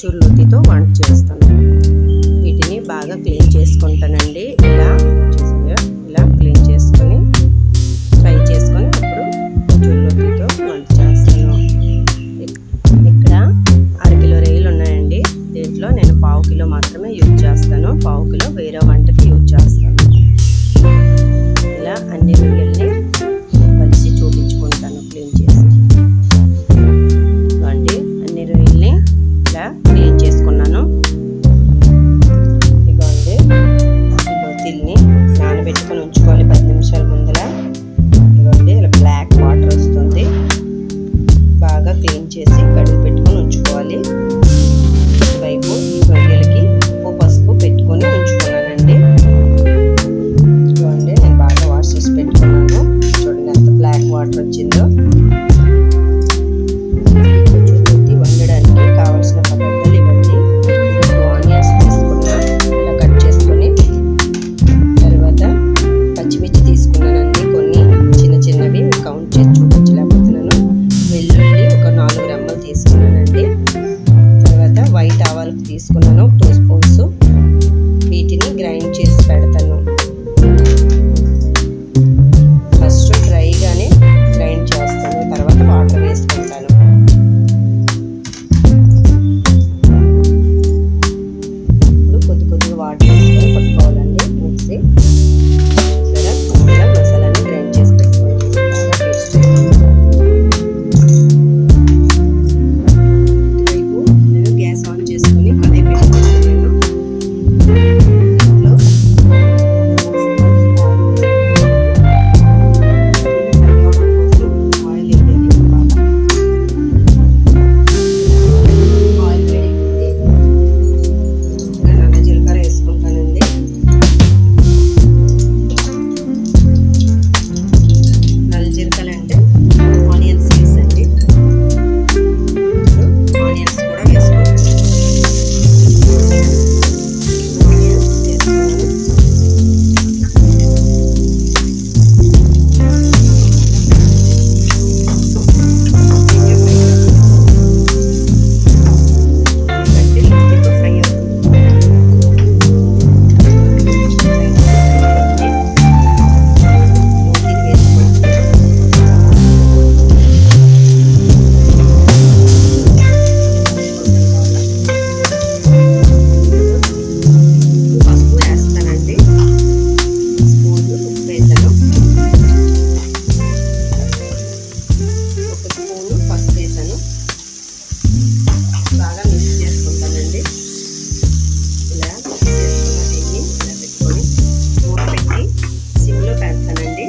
చుర్లుతితో వంట చేస్తాను. వీటిని బాగా క్లీన్ చేసుకుంటానండి. ఇలా క్లీన్ చేసుకొని ఫ్రై చేసుకొని అప్పుడు చుర్లుతితో వంట చేస్తాను. ఇక్కడ 1/2 కిలో రొయ్యలు ఉన్నాయండి. దీంట్లో నేను 1/2 కిలో మాత్రమే యూజ్ చేస్తాను. 1/2 కిలో వేరే వంటకి యూజ్ చేస్తాను. ఇలా అన్ని రొయ్యల్ని కలిసి చూపించుకుంటాను క్లీన్ చేసి. ఇవ్వండి, అన్ని రొయ్యల్ని ఇలా క్లీన్ చేసుకున్నాను. ఇదిగోండి, దీన్ని నానబెట్టుకొని ఉంచుకోవాలి 10 నిమిషాల ముందర. ఇదిగోండి, ఇలా బ్లాక్ వాటర్ వస్తుంది. బాగా క్లీన్ చేసి కడిగి పెట్టుకొని ఉంచుకోవాలి. ఇటువైపు రొయ్యలకి ఉప్పు పసుపు పెట్టుకొని ఉంచుకున్నానండి. చూడండి, నేను బాగా వాష్ చేసి పెట్టుకున్నాను. చూడండి ఎంత బ్లాక్ వాటర్ వచ్చిందో. చుర్లుతి వండడానికి కావాల్సిన పదార్థాలు ఇవన్నీ. 2 ఆనియన్స్ తీసుకున్నా, ఇలా కట్ చేసుకొని. తర్వాత పచ్చిమిర్చి తీసుకున్నానండి, కొన్ని చిన్నవి కౌంట్ చేసి చూపించలేకపోతున్నాను. వెల్లుల్లి ఒక 4 రెమ్మలు తీసుకున్నానండి. తర్వాత వైట్ ఆవాలు తీసుకున్నాను 2 స్పూన్స్. వీటిని గ్రైండ్ చేసి పెడతాను. ఫస్ట్ డ్రైగానే గ్రైండ్ చేస్తాను, తర్వాత వాటర్ వేసుకుంటాను. ఇప్పుడు కొద్దిగా వాటర్ వేసుకొని కొట్టుకోవాలండి మిక్సీ. చూసారా, ఇలా మసాలాని గ్రైండ్ చేసి పెట్టుకోవాలి. బాగా టేస్ట్. ఇటువైపు నేను గ్యాస్ ఆన్ చేసుకొని కడాయి పెట్టుకుంటున్నాను. బాగా మిక్స్ చేసుకుంటానండి. ఇలా మిక్స్ చేసుకున్న దీన్ని ఇలా పెట్టుకొని మూత పెట్టి సిమ్లో పెడతానండి.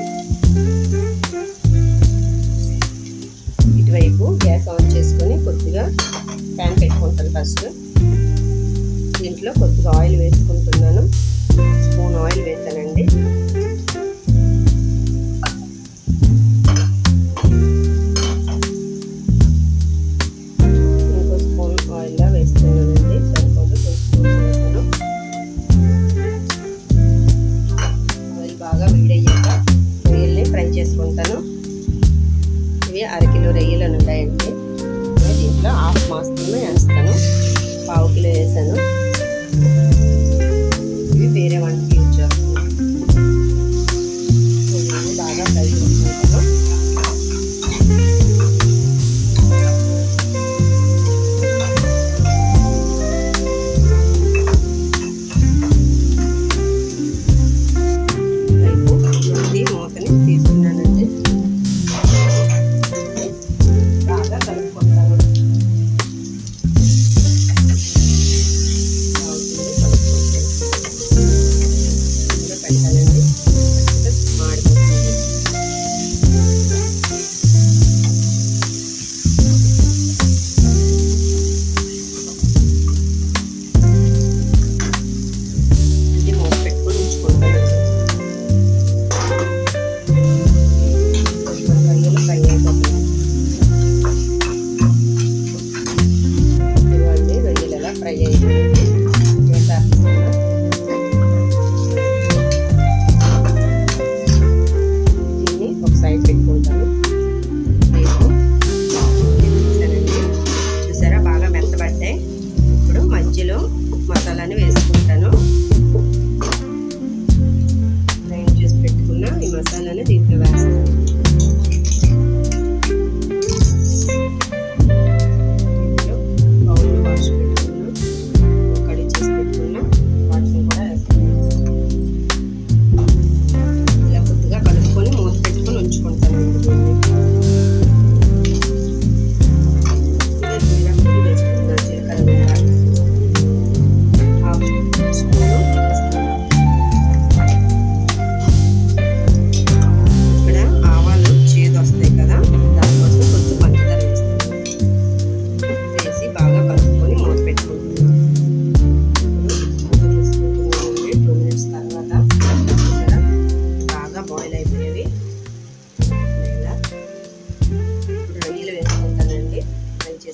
ఇటువైపు గ్యాస్ ఆన్ చేసుకొని కొద్దిగా ప్యాన్ పెట్టుకుంటాను. ఫస్ట్ దీంట్లో కొద్దిగా ఆయిల్ వేసుకుంటున్నాను. 1 స్పూన్ ఆయిల్ వేసానండి. వేస్తున్నానండి, సరిపోదు. 2 స్పూన్స్ వేసాను. ఆయిల్ బాగా వేడయ్యాక రొయ్యల్ని ఫ్రై చేసుకుంటాను. ఇవి 1/2 కిలో రొయ్యలు ఉన్నాయండి. దీంట్లో హాఫ్ మాత్రమే వేస్తాను. 1/2 కిలో వేసాను. ఇవి వేరే వంటకి యూజ్ చేస్తాను. బాగా ఫ్రై చేసుకుంటాను. మూతని తీసుకున్నానండి. బాగా కలుపుకుంటాను.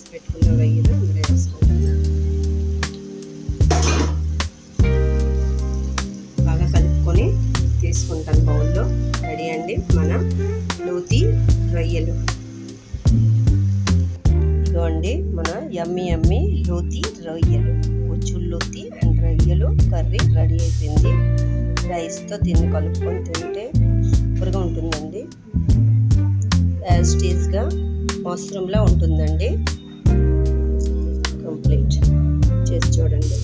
చేసి పెట్టుకున్న రొయ్యలు ఇందులో వేసుకుంటున్నాను. బాగా కలుపుకొని తీసుకుంటాను బౌల్లో. రెడీ అండి మన లూతి రొయ్యలు. ఇదిగోండి మన యమ్మీ లూతి రొయ్యలు, లూతి అండ్ రొయ్యలు కర్రీ రెడీ అయిపోయింది. రైస్తో దీన్ని కలుపుకొని తింటే సూపర్గా ఉంటుందండి. యాజ్ టేస్ట్గా మష్రూమ్లా ఉంటుందండి. కంప్లీట్ చేసి చూడండి.